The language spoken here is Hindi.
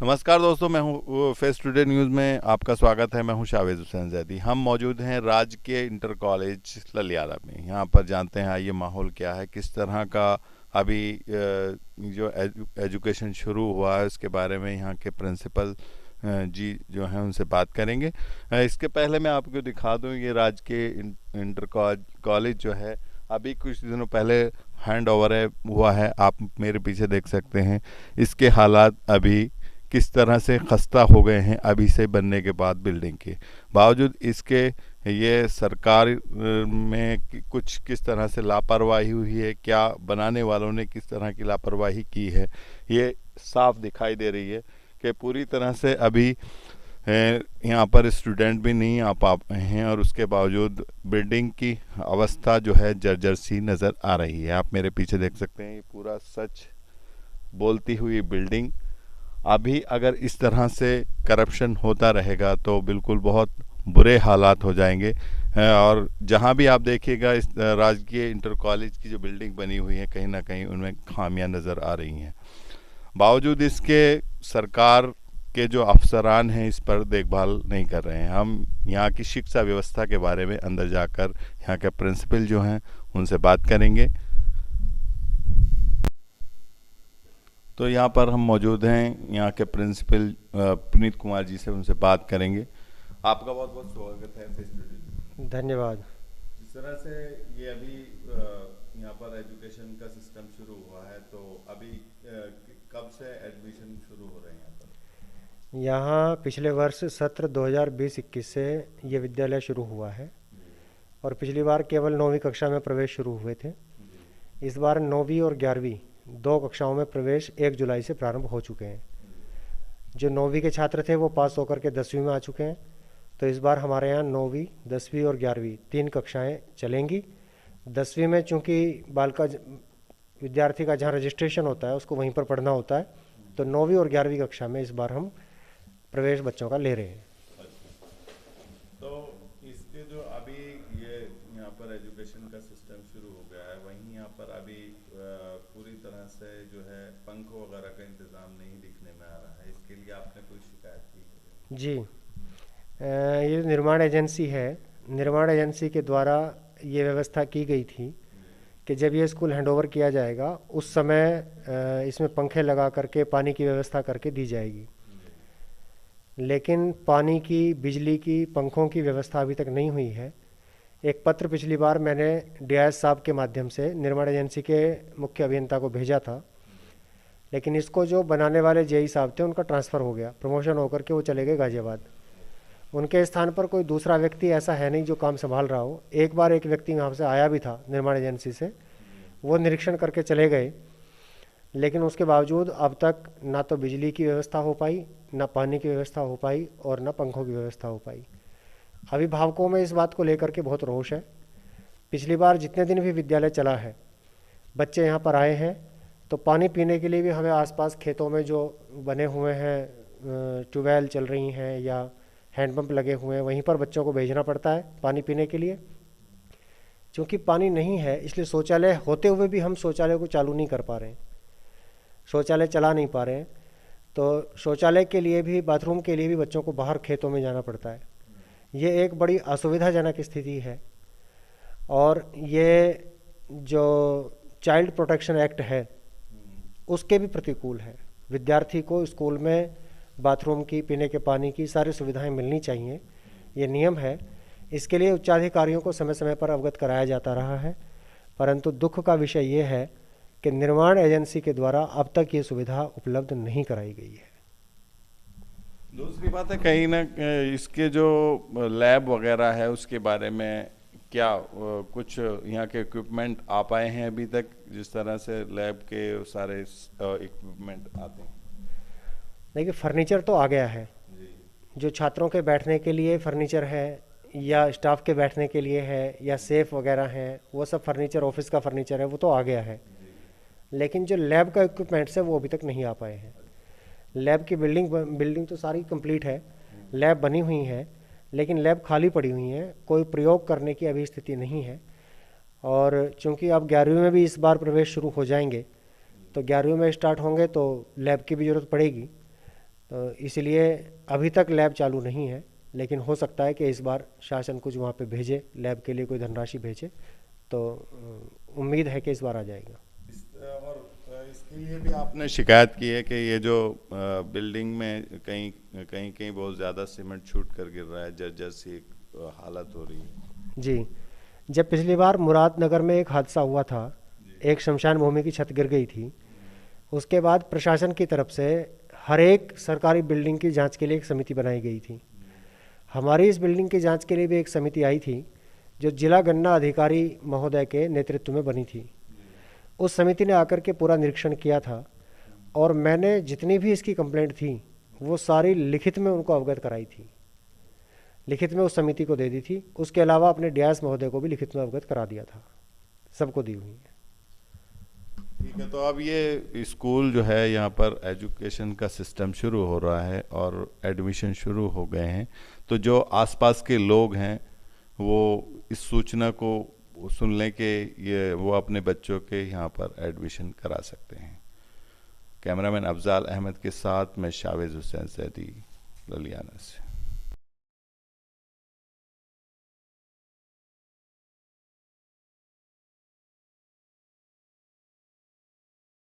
नमस्कार दोस्तों, मैं हूँ फेस टुडे न्यूज़ में आपका स्वागत है। मैं हूँ शावेज हुसैन जैदी। हम मौजूद हैं राजकीय इंटर कॉलेज ललियारा में। यहाँ पर जानते हैं आइए माहौल क्या है, किस तरह का अभी जो एजुकेशन शुरू हुआ है उसके बारे में यहाँ के प्रिंसिपल जी जो हैं उनसे बात करेंगे। इसके पहले मैं आपको दिखा दूँ, ये राजकीय इंटर कॉलेज जो है अभी कुछ दिनों पहले हैंड ओवर है हुआ है। आप मेरे पीछे देख सकते हैं इसके हालात अभी किस तरह से खस्ता हो गए हैं अभी से बनने के बाद बिल्डिंग के बावजूद। इसके ये सरकार में कुछ किस तरह से लापरवाही हुई है, क्या बनाने वालों ने किस तरह की लापरवाही की है, ये साफ दिखाई दे रही है कि पूरी तरह से अभी यहाँ पर स्टूडेंट भी नहीं आ पा रहे हैं और उसके बावजूद बिल्डिंग की अवस्था जो है जर्जर सी नज़र आ रही है। आप मेरे पीछे देख सकते हैं, ये पूरा सच बोलती हुई बिल्डिंग। अभी अगर इस तरह से करप्शन होता रहेगा तो बिल्कुल बहुत बुरे हालात हो जाएंगे। और जहां भी आप देखिएगा इस राजकीय इंटर कॉलेज की जो बिल्डिंग बनी हुई है कहीं ना कहीं उनमें खामियां नज़र आ रही हैं। बावजूद इसके सरकार के जो अफसरान हैं इस पर देखभाल नहीं कर रहे हैं। हम यहाँ की शिक्षा व्यवस्था के बारे में अंदर जाकर यहाँ के प्रिंसिपल जो हैं उनसे बात करेंगे। तो यहाँ पर हम मौजूद हैं यहाँ के प्रिंसिपल पुनीत कुमार जी से, उनसे बात करेंगे। आपका बहुत बहुत स्वागत है फेस टुडे। धन्यवाद। जिस तरह से ये अभी यहाँ पर एजुकेशन का सिस्टम शुरू हुआ है, तो अभी कब से एडमिशन शुरू हो रहे हैं यहाँ पर? यहाँ पिछले वर्ष सत्र 2020-21 से ये विद्यालय शुरू हुआ है जी और पिछली बार केवल 9वीं कक्षा में प्रवेश शुरू हुए थे। जी इस बार 9वीं और 11वीं दो कक्षाओं में प्रवेश 1 जुलाई से प्रारंभ हो चुके हैं। जो 9वीं के छात्र थे वो पास होकर के 10वीं में आ चुके हैं। तो इस बार हमारे यहाँ 9वीं, 10वीं और 11वीं 3 कक्षाएँ चलेंगी। 10वीं में चूँकि बालिका विद्यार्थी का जहाँ रजिस्ट्रेशन होता है उसको वहीं पर पढ़ना होता है, तो 9वीं और 11वीं कक्षा में इस बार हम प्रवेश बच्चों का ले रहे हैं। अच्छा, तो इसके जो अभी ये यहाँ पर एजुकेशन का सिस्टम शुरू हो गया है, वहीं यहाँ पर अभी पूरी तरह से जो है पंखों वगैरह का इंतज़ाम नहीं दिखने में आ रहा है। इसके लिए आपने कोई शिकायत की है? जी, ये निर्माण एजेंसी है। निर्माण एजेंसी के द्वारा ये व्यवस्था की गई थी कि जब ये स्कूल हैंडओवर किया जाएगा उस समय इसमें पंखे लगा करके पानी की व्यवस्था करके दी जाएगी। लेकिन पानी की, बिजली की, पंखों की व्यवस्था अभी तक नहीं हुई है। एक पत्र पिछली बार मैंने डीआईएस साहब के माध्यम से निर्माण एजेंसी के मुख्य अभियंता को भेजा था, लेकिन इसको जो बनाने वाले जेई साहब थे उनका ट्रांसफ़र हो गया, प्रमोशन होकर के वो चले गए गाज़ियाबाद। उनके स्थान पर कोई दूसरा व्यक्ति ऐसा है नहीं जो काम संभाल रहा हो। एक बार एक व्यक्ति यहाँ से आया भी था निर्माण एजेंसी से, वो निरीक्षण करके चले गए, लेकिन उसके बावजूद अब तक ना तो बिजली की व्यवस्था हो पाई, ना पानी की व्यवस्था हो पाई और ना पंखों की व्यवस्था हो पाई। अभिभावकों में इस बात को लेकर के बहुत रोष है। पिछली बार जितने दिन भी विद्यालय चला है, बच्चे यहाँ पर आए हैं तो पानी पीने के लिए भी हमें आसपास खेतों में जो बने हुए हैं ट्यूबवेल चल रही हैं या हैंडपंप लगे हुए हैं, वहीं पर बच्चों को भेजना पड़ता है पानी पीने के लिए। क्योंकि पानी नहीं है इसलिए शौचालय होते हुए भी हम शौचालय को चालू नहीं कर पा रहे हैं, शौचालय चला नहीं पा रहे हैं। तो शौचालय के लिए भी, बाथरूम के लिए भी बच्चों को बाहर खेतों में जाना पड़ता है। ये एक बड़ी असुविधाजनक स्थिति है। और ये जो चाइल्ड प्रोटेक्शन एक्ट है उसके भी प्रतिकूल है। विद्यार्थी को स्कूल में बाथरूम की, पीने के पानी की सारी सुविधाएं मिलनी चाहिए, ये नियम है। इसके लिए उच्चाधिकारियों को समय समय पर अवगत कराया जाता रहा है, परंतु दुख का विषय ये है कि निर्माण एजेंसी के द्वारा अब तक ये सुविधा उपलब्ध नहीं कराई गई है। दूसरी बात है कहीं ना इसके जो लैब वगैरह है उसके बारे में क्या कुछ यहाँ के इक्विपमेंट आ पाए हैं अभी तक, जिस तरह से लैब के सारे इक्विपमेंट आते हैं? देखिए, फर्नीचर तो आ गया है। जी जो छात्रों के बैठने के लिए फर्नीचर है या स्टाफ के बैठने के लिए है या सेफ वगैरह हैं, वो सब फर्नीचर, ऑफिस का फर्नीचर है, वो तो आ गया है। जी लेकिन जो लैब का इक्विपमेंट्स है वो अभी तक नहीं आ पाए हैं। लैब की बिल्डिंग तो सारी कंप्लीट है, लैब बनी हुई है, लेकिन लैब खाली पड़ी हुई हैं, कोई प्रयोग करने की अभी स्थिति नहीं है। और चूंकि अब 11वीं में भी इस बार प्रवेश शुरू हो जाएंगे, तो 11वीं में स्टार्ट होंगे तो लैब की भी ज़रूरत पड़ेगी। तो इसलिए अभी तक लैब चालू नहीं है, लेकिन हो सकता है कि इस बार शासन कुछ वहाँ पे भेजे, लैब के लिए कोई धनराशि भेजे, तो उम्मीद है कि इस बार आ जाएगा। और इसके लिए भी आपने शिकायत की है कि ये जो बिल्डिंग में कहीं कहीं कहीं बहुत ज़्यादा सीमेंट छूट कर गिर रहा है, जर्जर सी एक हालत हो रही है। जी, जब पिछली बार मुरादनगर में एक हादसा हुआ था, जी। एक शमशान भूमि की छत गिर गई थी, उसके बाद प्रशासन की तरफ से हर एक सरकारी बिल्डिंग की जांच के लिए एक समिति बनाई गई थी। हमारी इस बिल्डिंग की जांच के लिए भी एक समिति आई थी, जो जिला गन्ना अधिकारी महोदय के नेतृत्व में बनी थी। उस समिति ने आकर के पूरा निरीक्षण किया था, और मैंने जितनी भी इसकी कंप्लेंट थी वो सारी लिखित में उनको अवगत कराई थी, लिखित में उस समिति को दे दी थी। उसके अलावा अपने डीआईएस महोदय को भी लिखित में अवगत करा दिया था, सबको दी हुई है। ठीक है, तो अब ये स्कूल जो है यहाँ पर एजुकेशन का सिस्टम शुरू हो रहा है और एडमिशन शुरू हो गए हैं, तो जो आसपास के लोग हैं वो इस सूचना को सुन लें कि ये वो अपने बच्चों के यहाँ पर एडमिशन करा सकते हैं। कैमरामैन अफजाल अहमद के साथ मैं शावेज हुसैन सैदी, ललियाना से।